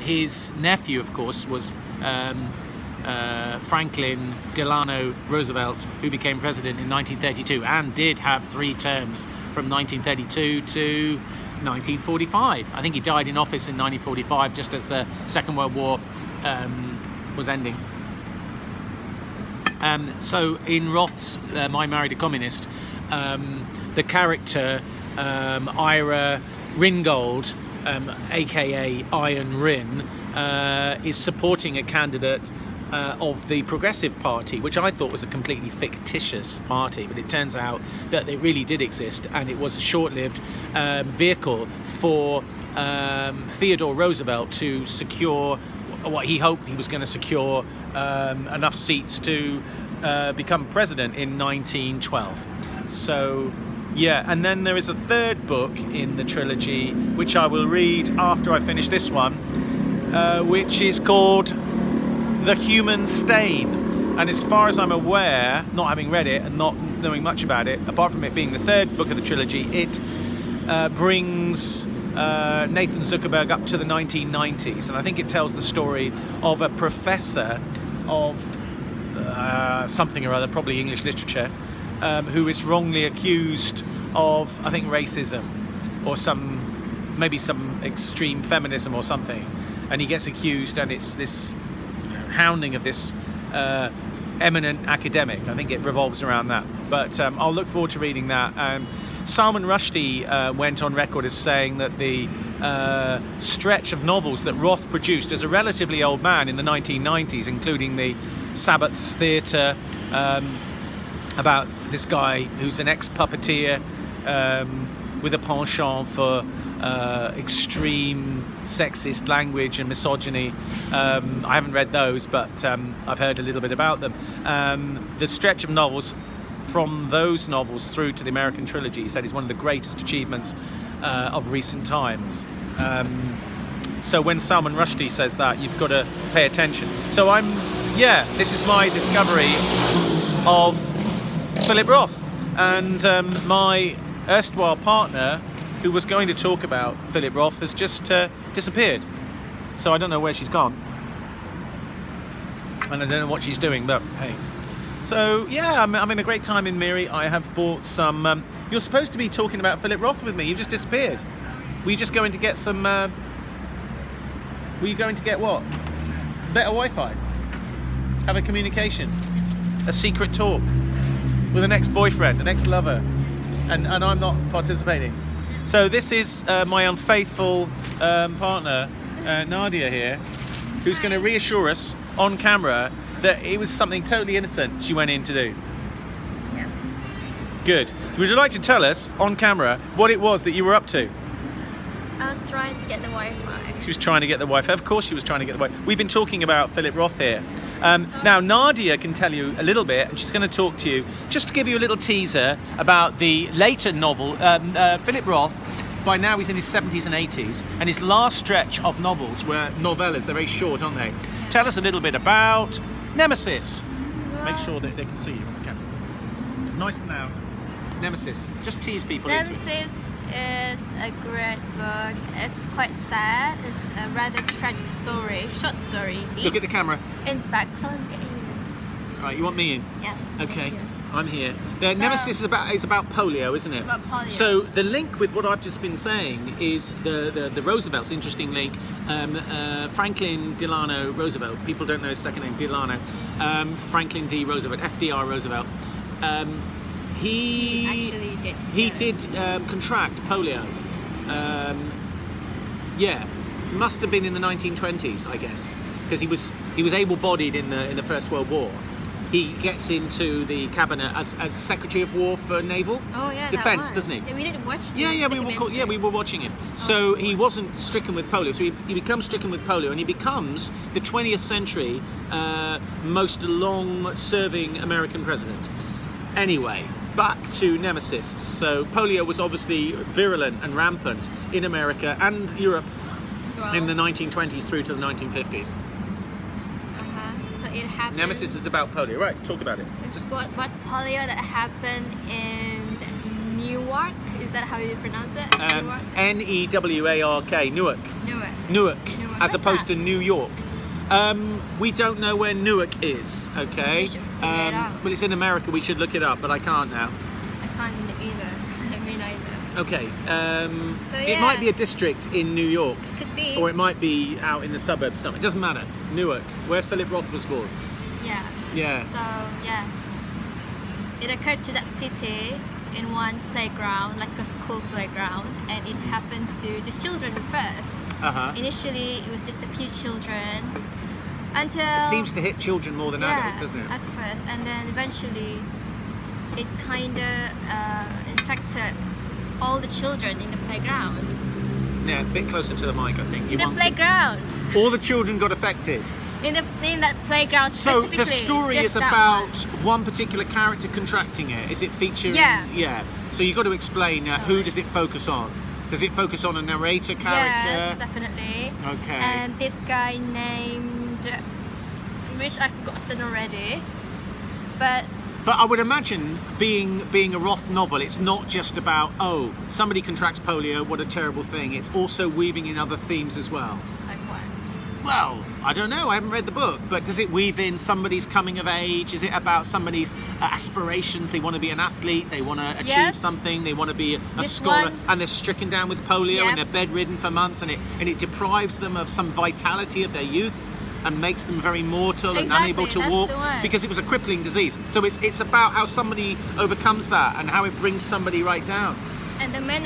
his nephew, of course, was Franklin Delano Roosevelt, who became president in 1932 and did have 3 terms from 1932 to 1945. I think he died in office in 1945, just as the Second World War was ending. So in Roth's I Married a Communist, the character Ira Ringold, aka Iron Rin, is supporting a candidate of the Progressive Party, which I thought was a completely fictitious party, but it turns out that it really did exist, and it was a short-lived vehicle for Theodore Roosevelt to secure what he hoped he was going to secure, enough seats to become president in 1912. So yeah, and then there is a third book in the trilogy, which I will read after I finish this one, which is called The Human Stain. And as far as I'm aware, not having read it and not knowing much about it, apart from it being the third book of the trilogy, it brings Nathan Zuckerberg up to the 1990s. And I think it tells the story of a professor of something or other, probably English literature, who is wrongly accused of, I think, racism or maybe some extreme feminism or something. And he gets accused, and it's this hounding of this eminent academic. I think it revolves around that. But I'll look forward to reading that. Salman Rushdie went on record as saying that the stretch of novels that Roth produced as a relatively old man in the 1990s, including the Sabbath's Theatre, about this guy who's an ex-puppeteer with a penchant for extreme sexist language and misogyny. I haven't read those, but I've heard a little bit about them. The stretch of novels from those novels through to the American trilogy, he said, is one of the greatest achievements of recent times. So when Salman Rushdie says that, you've got to pay attention. So this is my discovery of Philip Roth, and my erstwhile partner, who was going to talk about Philip Roth, has just disappeared. So I don't know where she's gone, and I don't know what she's doing, but hey. So yeah, I'm having a great time in Miri. I have bought some... you're supposed to be talking about Philip Roth with me. You've just disappeared. Were you just going to get some... were you going to get what? Better Wi-Fi? Have a communication? A secret talk? With an ex-boyfriend, an ex-lover, and I'm not participating. So this is my unfaithful partner, Nadia here, who's going to reassure us on camera that it was something totally innocent she went in to do. Yes. Good. Would you like to tell us on camera what it was that you were up to? I was trying to get the Wi-Fi. She was trying to get the Wi-Fi. Of course she was trying to get the Wi-Fi. We've been talking about Philip Roth here. Now Nadia can tell you a little bit, and she's going to talk to you, just to give you a little teaser about the later novel. Philip Roth, by now he's in his 70s and 80s, and his last stretch of novels were novellas. They're very short, aren't they? Tell us a little bit about Nemesis. Make sure that they can see you on the camera. Nice and loud. Nemesis. Just tease people into it. Nemesis is a great book. It's quite sad. It's a rather tragic story, short story. Look at the camera. In fact, someone look at you. Right, you want me in? Yes. Okay, I'm here. Nemesis is about polio, isn't it? It's about polio. So the link with what I've just been saying is the Roosevelt's interesting link. Franklin Delano Roosevelt. People don't know his second name, Delano. Franklin D. Roosevelt, FDR Roosevelt. He actually did contract polio. Must have been in the 1920s, I guess, because he was able-bodied in the First World War. He gets into the cabinet as Secretary of War for Naval Defense, doesn't he? Yeah, we didn't watch. We were watching it. So he wasn't stricken with polio. So he becomes stricken with polio, and he becomes the 20th century most long-serving American president. Anyway, back to Nemesis. So polio was obviously virulent and rampant in America and Europe in the 1920s through to the 1950s. So it happened. Nemesis is about polio, right? Talk about it. Just what polio that happened in Newark? Is that how you pronounce it? Newark. Newark. as Where's opposed that? to New York. We don't know where Newark is, okay? We should figure it out. Well, it's in America. We should look it up, but I can't now. I can't either. Me neither. Okay. So, It yeah. might be a district in New York, Could be. or it might be out in the suburbs somewhere. It doesn't matter. Newark, where Philip Roth was born. Yeah. Yeah. So yeah, it occurred to that city in one playground, like a school playground, and it happened to the children first. Uh-huh. Initially, it was just a few children until It seems to hit children more than adults, doesn't it? At first, and then eventually, it kind of infected all the children in the playground. Yeah, a bit closer to the mic, I think. You The want- playground. All the children got affected. In that playground So specifically. the story just is that about one. one particular character contracting it. Is it featuring? Yeah. Yeah. So you've got to explain who Sorry. does it focus on? Does it focus on a narrator character? Yes, definitely. Okay. And this guy named, which I've forgotten already, but But I would imagine being a Roth novel, it's not just about, oh, somebody contracts polio, what a terrible thing. It's also weaving in other themes as well. like what? Well, I don't know. I haven't read the book, but does it weave in somebody's coming of age? Is it about somebody's aspirations? They want to be an athlete. They want to achieve Yes. something. They want to be a This scholar, one- and they're stricken down with polio, Yep. and they're bedridden for months, and it deprives them of some vitality of their youth, and makes them very mortal and Exactly, unable to that's walk the one. because it was a crippling disease. So it's about how somebody overcomes that and how it brings somebody right down. And the main